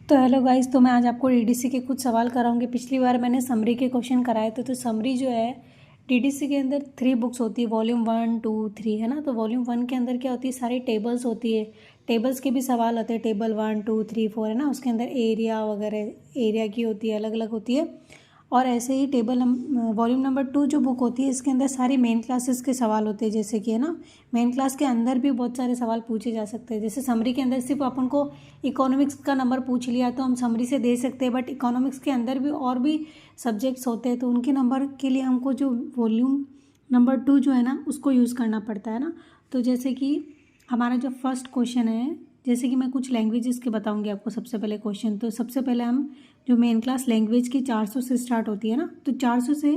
तो hello guys, तो मैं आज आपको डीडीसी के कुछ सवाल कराऊंगी। पिछली बार मैंने समरी के क्वेश्चन कराए थे। तो समरी जो है डीडीसी के अंदर 3 बुक्स होती है, वॉल्यूम 1, 2, 3, है ना। तो वॉल्यूम 1 के अंदर क्या होती है, सारी टेबल्स होती है। टेबल्स के भी सवाल आते हैं, टेबल 1, 2, 3, 4, है ना। उसके अंदर एरिया वगैरह एरिया की होती है, अलग अलग होती है। और ऐसे ही वॉल्यूम नंबर 2 जो बुक होती है, इसके अंदर सारी मेन क्लासेस के सवाल होते हैं। जैसे कि है ना, मेन क्लास के अंदर भी बहुत सारे सवाल पूछे जा सकते हैं। जैसे समरी के अंदर सिर्फ अपन को इकोनॉमिक्स का नंबर पूछ लिया तो हम समरी से दे सकते हैं, बट इकोनॉमिक्स के अंदर भी और भी सब्जेक्ट्स होते हैं, तो उनके नंबर के लिए हमको जो वॉल्यूम नंबर 2 जो है ना, उसको यूज़ करना पड़ता है ना। तो जैसे कि हमारा जो फर्स्ट क्वेश्चन है, जैसे कि मैं कुछ लैंग्वेजेस के बताऊंगी आपको। सबसे पहले क्वेश्चन, तो सबसे पहले हम जो मेन क्लास लैंग्वेज की 400 से स्टार्ट होती है ना, तो 400 से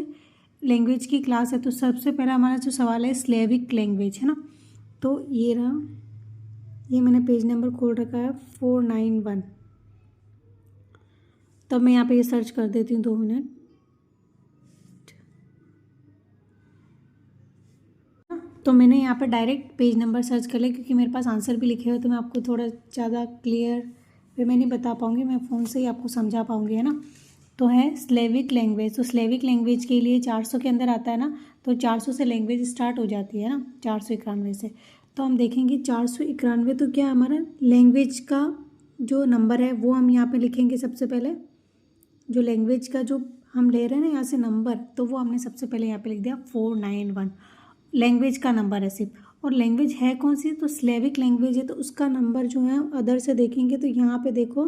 लैंग्वेज की क्लास है। तो सबसे पहला हमारा जो सवाल है स्लेविक लैंग्वेज, है ना। तो ये रहा, ये मैंने पेज नंबर खोल रखा है 491। तब मैं यहाँ पे ये सर्च कर देती हूँ, 2 मिनट। तो मैंने यहाँ पे डायरेक्ट पेज नंबर सर्च कर लिया, क्योंकि मेरे पास आंसर भी लिखे हुए, तो मैं आपको थोड़ा ज़्यादा क्लियर वे मैं नहीं बता पाऊँगी, मैं फ़ोन से ही आपको समझा पाऊँगी, है ना। तो है स्लेविक लैंग्वेज। तो स्लेविक लैंग्वेज के लिए 400 के अंदर आता है ना, तो 400 से लैंग्वेज स्टार्ट हो जाती है ना, 491 से। तो हम देखेंगे 491, तो क्या हमारा लैंग्वेज का जो नंबर है वो हम यहाँ पे लिखेंगे। सबसे पहले जो लैंग्वेज का जो हम ले रहे हैं ना यहाँ से नंबर, तो वो हमने सबसे पहले यहाँ पे लिख दिया 491। लैंग्वेज का नंबर है सिर्फ। और लैंग्वेज है कौन सी, तो स्लेविक लैंग्वेज है। तो उसका नंबर जो है अदर से देखेंगे, तो यहाँ पे देखो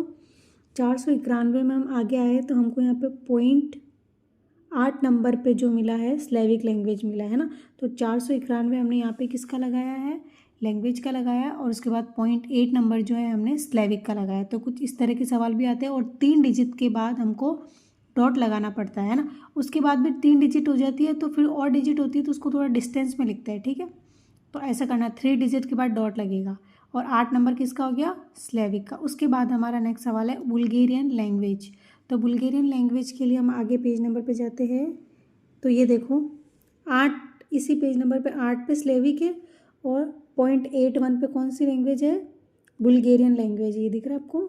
491 में हम आगे आए, तो हमको यहाँ पे 0.8 नंबर पे जो मिला है स्लेविक लैंग्वेज मिला है ना। तो 491 हमने यहाँ पे किसका लगाया है, लैंग्वेज का लगाया, और उसके बाद 0.8 नंबर जो है हमने स्लेविक का लगाया। तो कुछ इस तरह के सवाल भी आते हैं। और 3 डिजिट के बाद हमको डॉट लगाना पड़ता है ना। उसके बाद भी 3 डिजिट हो जाती है, तो फिर और डिजिट होती है, तो उसको थोड़ा डिस्टेंस में लिखते हैं, ठीक है। तो ऐसा करना, 3 डिजिट के बाद डॉट लगेगा। और 8 नंबर किसका हो गया, स्लेविक का। उसके बाद हमारा नेक्स्ट सवाल है बुल्गेरियन लैंग्वेज। तो बुल्गेरियन लैंग्वेज के लिए हम आगे पेज नंबर पे जाते हैं। तो ये देखो 8, इसी पेज नंबर पे 8 पे स्लेविक है, और 0.81 पे कौन सी लैंग्वेज है, बुल्गेरियन लैंग्वेज। ये दिख रहा है आपको,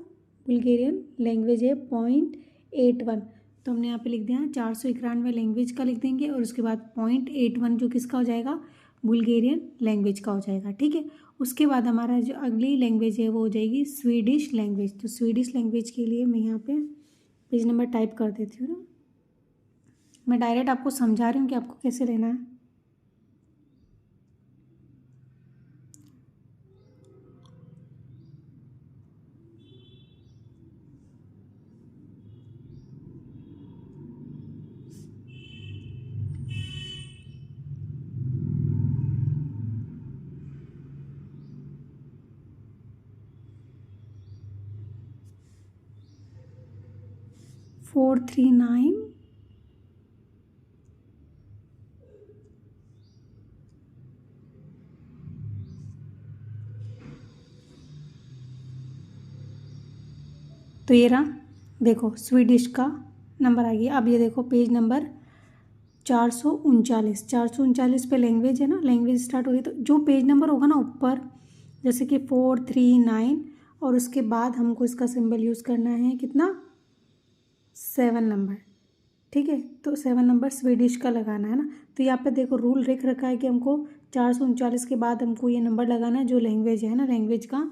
बुल्गेरियन लैंग्वेज है 0.81। तो हमने यहाँ पे लिख दिया 491 लैंग्वेज का लिख देंगे, और उसके बाद 0.81 जो किसका हो जाएगा, बुल्गेरियन लैंग्वेज का हो जाएगा, ठीक है। उसके बाद हमारा जो अगली लैंग्वेज है वो हो जाएगी स्वीडिश लैंग्वेज। तो स्वीडिश लैंग्वेज के लिए मैं यहाँ पे पेज नंबर टाइप कर देती हूँ ना। मैं डायरेक्ट आपको समझा रही हूँ कि आपको कैसे लेना है। फोर थ्री नाइन तो ये रहा, देखो स्वीडिश का नंबर आ गया। अब ये देखो पेज नंबर 439 पे लैंग्वेज है ना, लैंग्वेज स्टार्ट हो गई। तो जो पेज नंबर होगा ना ऊपर, जैसे कि 439, और उसके बाद हमको इसका सिंबल यूज़ करना है कितना, 7 नंबर, ठीक है। तो 7 नंबर स्वीडिश का लगाना है ना। तो यहाँ पे देखो रूल लिख रखा है कि हमको 439 के बाद हमको ये नंबर लगाना है जो लैंग्वेज है ना, लैंग्वेज का।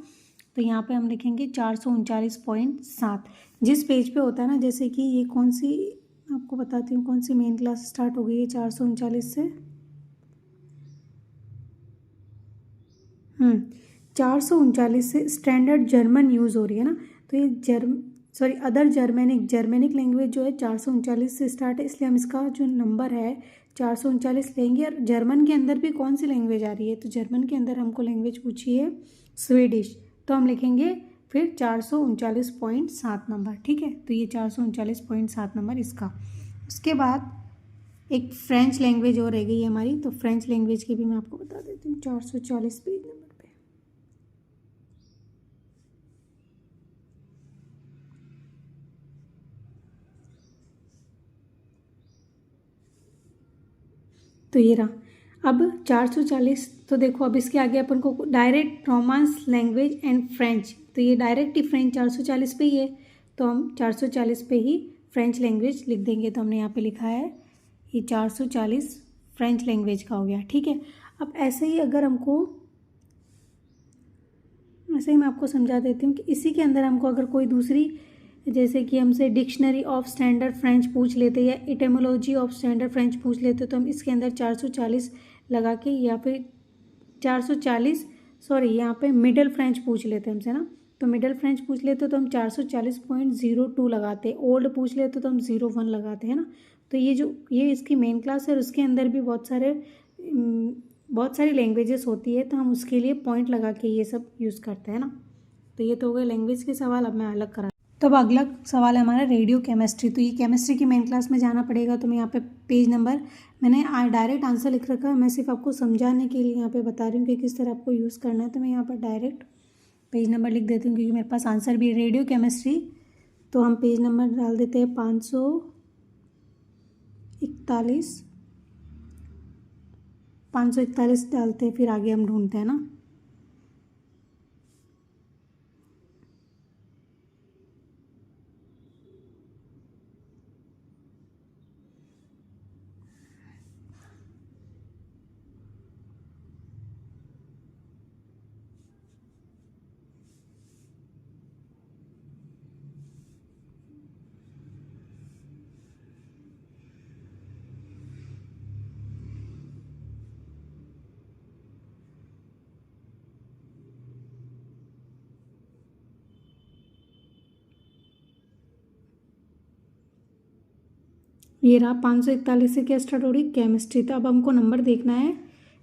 तो यहाँ पे हम लिखेंगे 439.7। जिस पेज पे होता है ना, जैसे कि ये कौन सी, आपको बताती हूँ कौन सी मेन क्लास स्टार्ट हो गई है 439 से। 439 से स्टैंडर्ड जर्मन यूज़ हो रही है ना। तो ये अदर जर्मेनिक लैंग्वेज जो है 439 से स्टार्ट है, इसलिए हम इसका जो नंबर है 439 लेंगे। और जर्मन के अंदर भी कौन सी लैंग्वेज आ रही है, तो जर्मन के अंदर हमको लैंग्वेज पूछी है स्वीडिश। तो हम लिखेंगे फिर 439.7 नंबर, ठीक है। तो ये 439.7 नंबर इसका। उसके बाद एक फ्रेंच लैंग्वेज और रह गई है हमारी। तो फ्रेंच लैंग्वेज की भी मैं आपको बता देती हूँ, 440 पेज नंबर पे। तो ये रहा, अब 440। तो देखो अब इसके आगे अपन को direct romance language and French, तो ये डायरेक्ट ही फ्रेंच 440 पे ही है। तो हम 440 पे ही फ्रेंच लैंग्वेज लिख देंगे। तो हमने यहाँ पे लिखा है ये 440 फ्रेंच लैंग्वेज का हो गया, ठीक है। अब ऐसे ही अगर हमको, ऐसे ही मैं आपको समझा देती हूँ कि इसी के अंदर हमको अगर कोई दूसरी, जैसे कि हमसे डिक्शनरी ऑफ स्टैंडर्ड फ्रेंच पूछ लेते या इटेमोलॉजी ऑफ स्टैंडर्ड फ्रेंच पूछ लेते तो हम इसके अंदर 440 लगा के, या फिर 440 सॉरी यहाँ पे मिडल फ्रेंच पूछ लेते हमसे ना, तो मिडल फ्रेंच पूछ लेते तो हम 440.02 लगाते, ओल्ड पूछ लेते तो हम 01 लगाते हैं ना। तो ये इसकी मेन क्लास है और उसके अंदर भी बहुत सारी लैंग्वेजेस होती है, तो हम उसके लिए पॉइंट लगा के ये सब यूज़ करते हैं ना। तो ये तो हो गए लैंग्वेज के सवाल। अब मैं अलग करा, तो अब अगला सवाल है हमारा रेडियो केमिस्ट्री। तो ये केमिस्ट्री की मेन क्लास में जाना पड़ेगा। तो मैं यहाँ पे पेज नंबर, मैंने डायरेक्ट आंसर लिख रखा है, मैं सिर्फ आपको समझाने के लिए यहाँ पे बता रही हूँ कि किस तरह आपको यूज़ करना है। तो मैं यहाँ पर डायरेक्ट पेज नंबर लिख देती हूँ क्योंकि मेरे पास आंसर भी है रेडियो केमिस्ट्री। तो हम पेज नंबर डाल देते हैं 541 डालते हैं, फिर आगे हम ढूंढते हैं ना। ये रहा 541 से क्या स्टार्ट हो रही केमिस्ट्री। तो अब हमको नंबर देखना है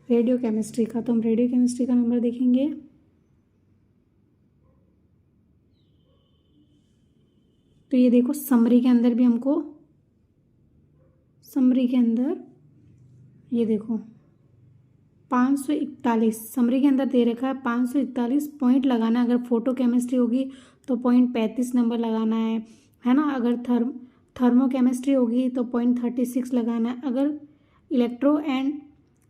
रेडियो केमिस्ट्री का। तो हम रेडियो केमिस्ट्री का नंबर देखेंगे। तो ये देखो समरी के अंदर भी हमको, समरी के अंदर ये देखो 541 समरी के अंदर दे रखा है। 541 पॉइंट लगाना है। अगर फोटो केमिस्ट्री होगी तो .35 नंबर लगाना है ना। अगर थर्मो केमिस्ट्री होगी तो .36 लगाना है। अगर इलेक्ट्रो एंड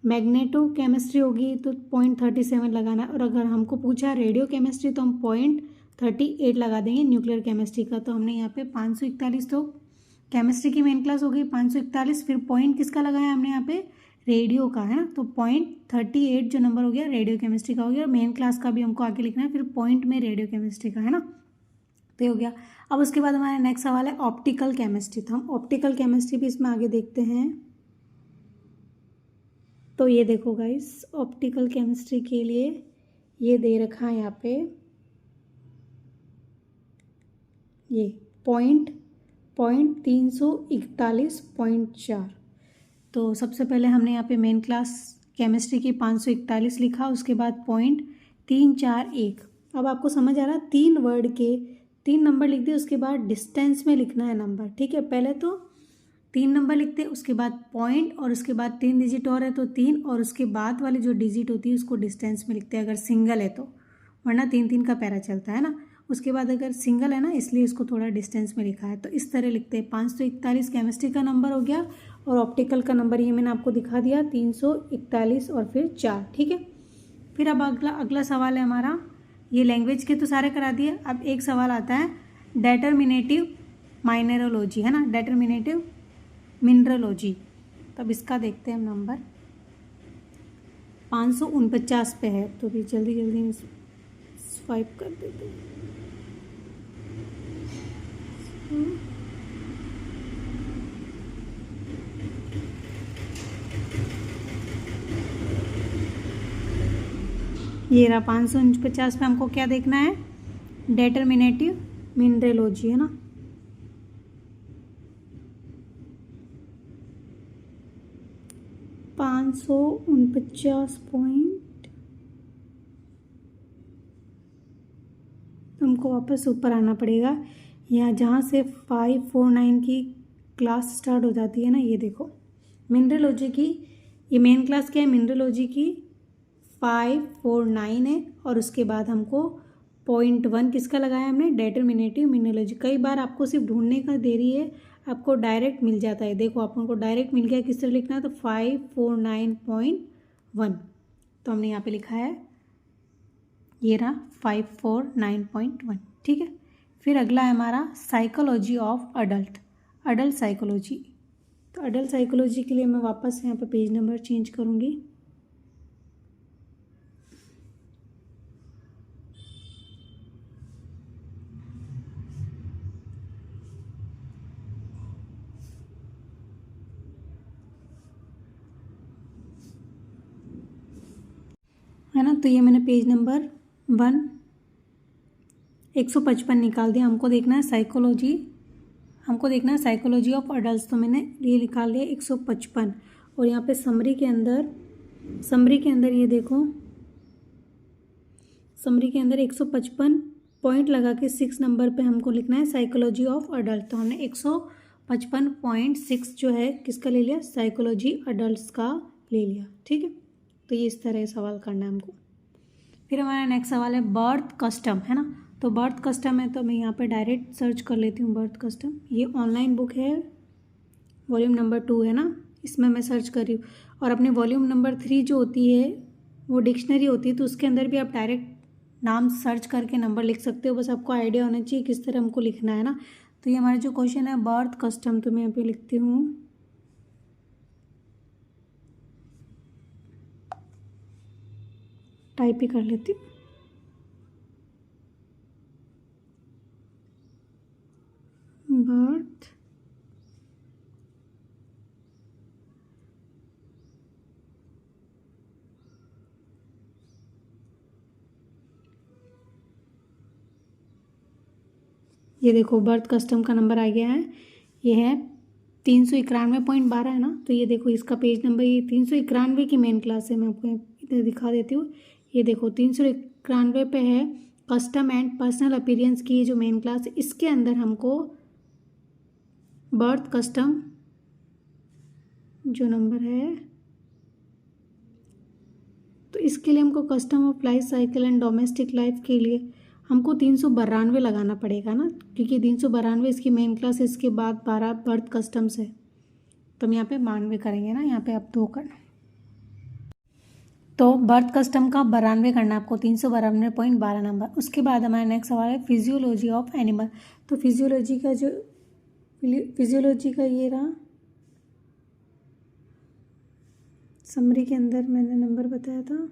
मैग्नेटो केमिस्ट्री होगी तो .37 लगाना है। और अगर हमको पूछा रेडियो केमिस्ट्री तो हम .38 लगा देंगे न्यूक्लियर केमिस्ट्री का। तो हमने यहाँ पे 541 तो केमिस्ट्री की मेन क्लास हो गई 541, फिर पॉइंट किसका लगाया हमने यहाँ पे रेडियो का, है ना। तो .38 जो नंबर हो गया रेडियो केमिस्ट्री का हो गया। मेन क्लास का भी हमको आगे लिखना है, फिर पॉइंट में रेडियो केमिस्ट्री का, है ना। तो ये हो गया। अब उसके बाद हमारा नेक्स्ट सवाल है ऑप्टिकल केमिस्ट्री। तो हम ऑप्टिकल केमिस्ट्री भी इसमें आगे देखते हैं। तो ये देखो गाइस, ऑप्टिकल केमिस्ट्री के लिए ये दे रखा है यहाँ पे ये पॉइंट 341.4। तो सबसे पहले हमने यहाँ पे मेन क्लास केमिस्ट्री की 541 लिखा, उसके बाद .341। अब आपको समझ आ रहा, 3 वर्ड के 3 नंबर लिख दिए, उसके बाद डिस्टेंस में लिखना है नंबर, ठीक है। पहले तो 3 नंबर लिखते हैं, उसके बाद पॉइंट और उसके बाद 3 डिजिट और है तो 3, और उसके बाद वाली जो डिजिट होती है उसको डिस्टेंस में लिखते हैं अगर सिंगल है तो, वरना 3-3 का पैरा चलता है ना। उसके बाद अगर सिंगल है ना, इसलिए इसको थोड़ा डिस्टेंस में लिखा है। तो इस तरह लिखते हैं। 541 केमिस्ट्री का नंबर हो गया और ऑप्टिकल का नंबर ये मैंने आपको दिखा दिया 341 और फिर 4, ठीक है। फिर अब अगला सवाल है हमारा, ये लैंग्वेज के तो सारे करा दिए। अब एक सवाल आता है डेटर्मिनेटिव माइनरोलॉजी, है ना, डेटर्मिनेटिव मिनरलोजी। तब इसका देखते हैं हम नंबर 549 पे है। तो भी जल्दी स्वाइप कर देते हैं। ये रहा 549 पे हमको क्या देखना है, डेटर्मिनेटिव मिनरलोजी, है ना। पॉइंट, हमको वापस ऊपर आना पड़ेगा। यहाँ जहाँ से 549 की क्लास स्टार्ट हो जाती है ना, ये देखो मिनरलोजी की ये मेन क्लास क्या है, मिनरलोजी की 549 है। और उसके बाद हमको .1 किसका लगाया हमने, डेटर्मिनेटिव मिनरलोजी। कई बार आपको सिर्फ ढूंढने का देरी है, आपको डायरेक्ट मिल जाता है। देखो अपन को डायरेक्ट मिल गया, किस तरह लिखना है, तो 549.1। तो हमने यहाँ पे लिखा है, ये रहा 549.1, ठीक है। फिर अगला है हमारा psychology of adult, adult psychology. तो अडल्ट साइकोलॉजी के लिए मैं वापस यहाँ पे पेज नंबर चेंज करूँगी। है ना, तो ये मैंने पेज नंबर 155 निकाल दिया। हमको देखना है साइकोलॉजी, हमको देखना है साइकोलॉजी ऑफ अडल्ट, तो मैंने ये निकाल लिया 155। और यहाँ पे समरी के अंदर ये देखो, समरी के अंदर 155 पॉइंट लगा के 6 नंबर पे हमको लिखना है साइकोलॉजी ऑफ अडल्ट। तो हमने 155.6 जो है किसका ले लिया, साइकोलॉजी अडल्ट का ले लिया। ठीक है, तो ये इस तरह सवाल करना है हमको। फिर हमारा नेक्स्ट सवाल है बर्थ कस्टम, है ना। तो बर्थ कस्टम है, तो मैं यहाँ पे डायरेक्ट सर्च कर लेती हूँ बर्थ कस्टम। ये ऑनलाइन बुक है, वॉल्यूम नंबर 2 है ना, इसमें मैं सर्च कर रही हूँ। और अपने वॉल्यूम नंबर 3 जो होती है वो डिक्शनरी होती है, तो उसके अंदर भी आप डायरेक्ट नाम सर्च करके नंबर लिख सकते हो। बस आपको आइडिया होना चाहिए किस तरह हमको लिखना है ना। तो ये हमारा जो क्वेश्चन है बर्थ कस्टम, तो मैं यहाँ पे लिखती हूँ टाइप ही कर लेती हूँ, बर्थ ये देखो बर्थ कस्टम का नंबर आ गया है, ये है 391.12 है ना। तो ये देखो इसका पेज नंबर, ये 391 की मेन क्लास है, मैं आपको इधर दिखा देती हूँ। ये देखो 391 पे है कस्टम एंड पर्सनल अपीयरेंस की जो मेन क्लास है, इसके अंदर हमको बर्थ कस्टम जो नंबर है, तो इसके लिए हमको custom of life cycle and domestic life के लिए हमको 392 लगाना पड़ेगा ना, क्योंकि 392 इसकी मेन क्लास है, इसके बाद 12 बर्थ कस्टम्स है। तो हम यहाँ पे 92 करेंगे ना, यहाँ पे आप 2 करना। तो बर्थ कस्टम का 92 करना आपको, 392.12 नंबर। उसके बाद हमारा नेक्स्ट सवाल है फिजियोलॉजी ऑफ एनिमल। तो फिजियोलॉजी का ये रहा, समरी के अंदर मैंने नंबर बताया था,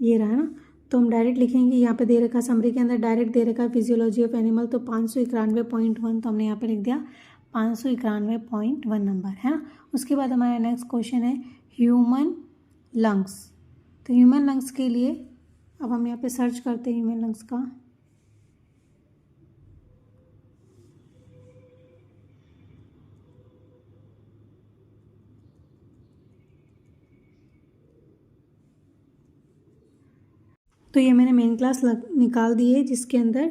ये रहा ना। तो हम डायरेक्ट लिखेंगे, यहाँ पे दे रखा समरी के अंदर डायरेक्ट दे रखा फिजियोलॉजी ऑफ एनिमल, तो 591.1, तो हमने यहाँ पे लिख दिया 591.1 नंबर, है ना। उसके बाद हमारा नेक्स्ट क्वेश्चन है ह्यूमन लंग्स। तो ह्यूमन लंग्स के लिए अब हम यहाँ पे सर्च करते हैं ह्यूमन लंग्स का। तो ये मैंने मेन क्लास निकाल दी है, जिसके अंदर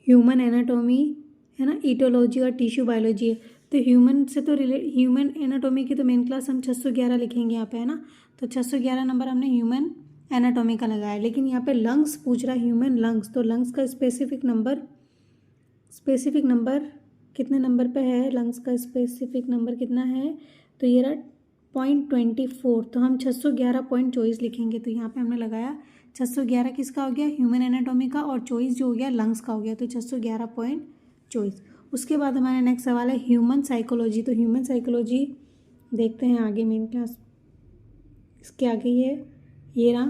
ह्यूमन एनाटॉमी है ना, ईटोलॉजी और टिश्यू बायोलॉजी है। तो ह्यूमन से तो ह्यूमन एनाटॉमी की तो मेन क्लास हम 611 लिखेंगे यहाँ पे, है ना। तो 611 नंबर हमने ह्यूमन एनाटॉमी का लगाया। लेकिन यहाँ पे लंग्स पूछ रहा है, ह्यूमन लंग्स, तो लंग्स का स्पेसिफिक नंबर कितने नंबर पे है, लंग्स का स्पेसिफिक नंबर कितना है, तो ये रहा 0.24। तो हम 611.24 लिखेंगे। तो यहाँ पे हमने लगाया 611 किसका हो गया, ह्यूमन एनाटॉमी का, और 24 जो हो गया लंग्स का हो गया, तो 611.24। उसके बाद हमारा नेक्स्ट सवाल है ह्यूमन साइकोलॉजी। तो ह्यूमन साइकोलॉजी देखते हैं आगे मेन क्लास, इसके आगे ये रहा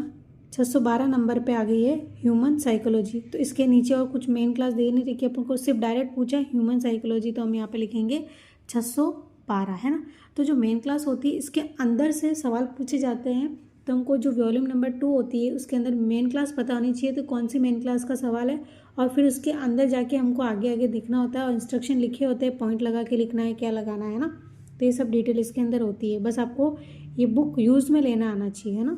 612 नंबर पे आ गई है ह्यूमन साइकोलॉजी। तो इसके नीचे और कुछ मेन क्लास दे नहीं रखी, अपन को सिर्फ डायरेक्ट पूछा ह्यूमन साइकोलॉजी, तो हम यहाँ पे लिखेंगे 612, है ना। तो जो मेन क्लास होती है इसके अंदर से सवाल पूछे जाते हैं, तो हमको जो वॉल्यूम नंबर 2 होती है उसके अंदर मेन क्लास पता होनी चाहिए, तो कौन सी मेन क्लास का सवाल है, और फिर उसके अंदर जाके हमको आगे आगे दिखना होता है, और इंस्ट्रक्शन लिखे होते हैं, पॉइंट लगा के लिखना है, क्या लगाना है ना। तो ये सब डिटेल इसके अंदर होती है, बस आपको ये बुक यूज़ में लेना आना चाहिए, है ना।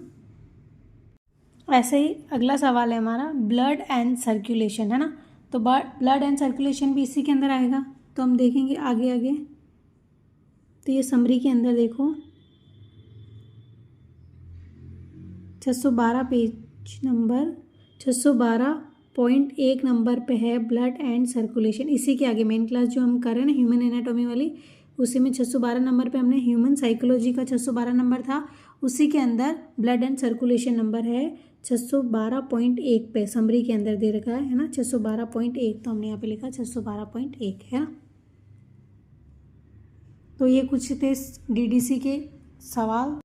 ऐसे ही अगला सवाल है हमारा ब्लड एंड सर्कुलेशन, है ना। तो ब्लड एंड सर्कुलेशन भी इसी के अंदर आएगा। तो हम देखेंगे आगे आगे, तो ये समरी के अंदर देखो 612 पेज नंबर 612.1 नंबर पे है ब्लड एंड सर्कुलेशन। इसी के आगे मेन क्लास जो हम कर रहे हैं ना ह्यूमन एनाटॉमी वाली, उसी में 612 नंबर पे हमने ह्यूमन साइकोलॉजी का 612 नंबर था, उसी के अंदर ब्लड एंड सर्कुलेशन नंबर है 612.1 पे समरी के अंदर दे रखा है ना 612.1, तो हमने यहाँ पे लिखा 612.1 है ना। तो ये कुछ थे डीडीसी के सवाल।